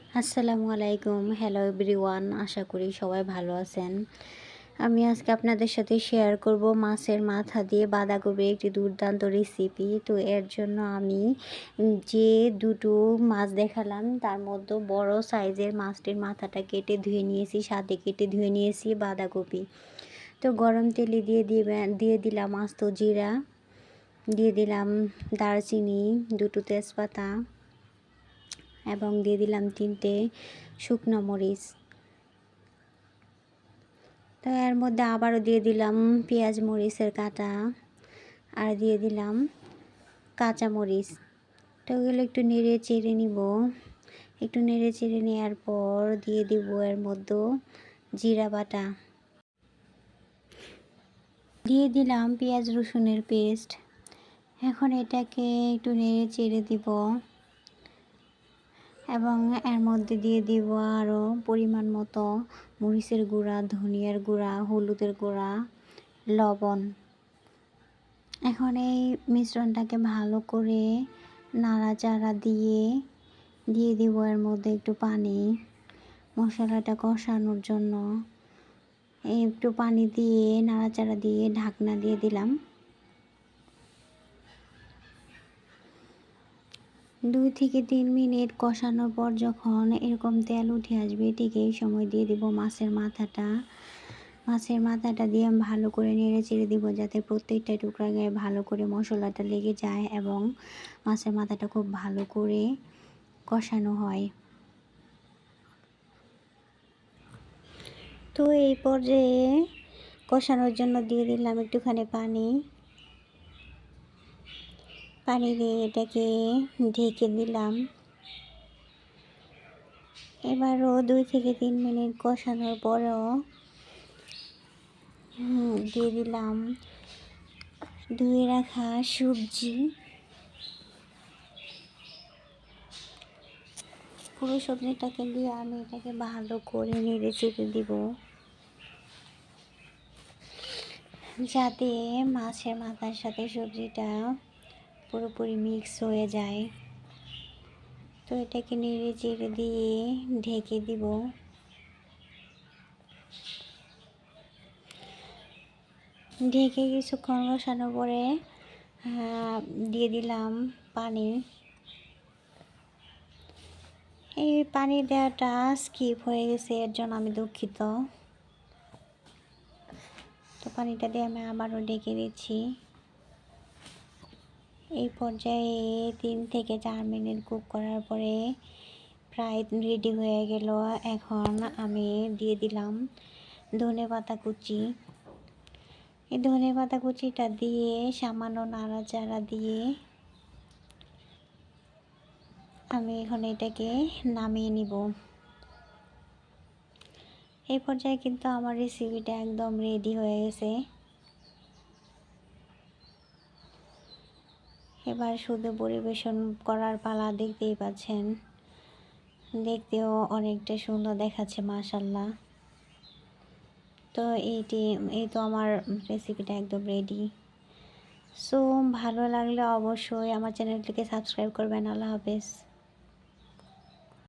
আসসালামু আলাইকুম। Hello everyone, আশা করি সবাই ভালো আছেন। আমি আজকে আপনাদের সাথে শেয়ার করব মাছের মাথা দিয়ে বাঁধাকপির একটি দুর্দান্ত রেসিপি। তো এর জন্য আমি যে দুটো মাছ দেখালাম তার মধ্যে বড় সাইজের মাছটির মাথাটা কেটে ধুয়ে নিয়েছি, সাথে কেটে ধুয়ে নিয়েছি বাঁধাকপি। তো গরম তেলে দিয়ে দিলাম আস্ত জিরা, দিয়ে দিলাম দারচিনি, দুটো তেজপাতা এবং দিয়ে দিলাম 3টে শুকনো মরিচ। তো এর মধ্যে আবারও দিয়ে দিলাম পেঁয়াজ মরিচের কাটা, আর দিয়ে দিলাম কাঁচা মরিচ। তো এগুলো একটু নেড়ে চেড়ে নিব। একটু নেড়ে চেড়ে নেওয়ার পর দিয়ে দিব এর মধ্যে জিরা বাটা, দিয়ে দিলাম পেঁয়াজ রসুনের পেস্ট। এখন এটাকে একটু নেড়ে চেড়ে দিব এবং এর মধ্যে দিয়ে দিব আরও পরিমাণ মতো মরিচের গুঁড়া, ধনিয়ার গুঁড়া, হলুদের গুঁড়া, লবণ। এখন এই মিশ্রণটাকে ভালো করে নাড়াচাড়া দিয়ে দিব এর মধ্যে একটু পানি, মশলাটা কষানোর জন্য। একটু পানি দিয়ে নাড়াচাড়া দিয়ে ঢাকনা দিয়ে দিলাম। 2 থেকে 3 মিনিট কষানোর পর যখন এরকম তেল উঠে আসবে, ঠিক এই সময় দিয়ে দিব মাছের মাথাটা। মাছের মাথাটা দিয়ে আমি ভালো করে নেড়ে চেড়ে দিব, যাতে প্রত্যেকটা টুকরা গায়ে ভালো করে মশলাটা লেগে যায় এবং মাছের মাথাটা খুব ভালো করে কষানো হয়। তো এই পর্যায়ে কষানোর জন্য দিয়ে দিলাম একটুখানি পানি দিয়ে এটাকে ঢেকে দিলাম। এবারও 2 থেকে 3 মিনিট কষানোর পরেও দিয়ে দিলাম ধুয়ে রাখা সবজি। পুরো সবজিটাকে দিয়ে আমি এটাকে ভালো করে নেড়ে চেড়ে দিব, যাতে মাছের মাথার সাথে সবজিটা পুরোপুরি মিক্স হয়ে যায়। তো এটাকে নেড়ে চেড়ে দিয়ে ঢেকে দিব। ঢেকে কিছুক্ষণ কষানোর পরে দিয়ে দিলাম পানি। এই পানি দেওয়াটা স্কিপ হয়ে গেছে, এর জন্য আমি দুঃখিত। তো পানিটা দিয়ে আমি আবারও ঢেকে দিচ্ছি। এই পর্যায়ে 3 থেকে 4 মিনিট কুক করার পরে প্রায় রেডি হয়ে গেল। এখন আমি দিয়ে দিলাম ধনেপাতা কুচি। এই ধনেপাতা কুচিটা দিয়ে সামান্য নাড়াচাড়া দিয়ে আমি এখন এটাকে নামিয়ে নিব। এই পর্যায়ে কিন্তু আমার রেসিপিটা একদম রেডি হয়ে গেছে। এবার শুধু পরিবেশন করার পালা। দেখতেই পাচ্ছেন, দেখতেও অনেকটা সুন্দর দেখাচ্ছে মাশাআল্লাহ। তো এই তো আমার রেসিপিটা একদম রেডি। সো ভালো লাগলে অবশ্যই আমার চ্যানেলটিকে সাবস্ক্রাইব করবেন। আল্লাহ হাফেজ।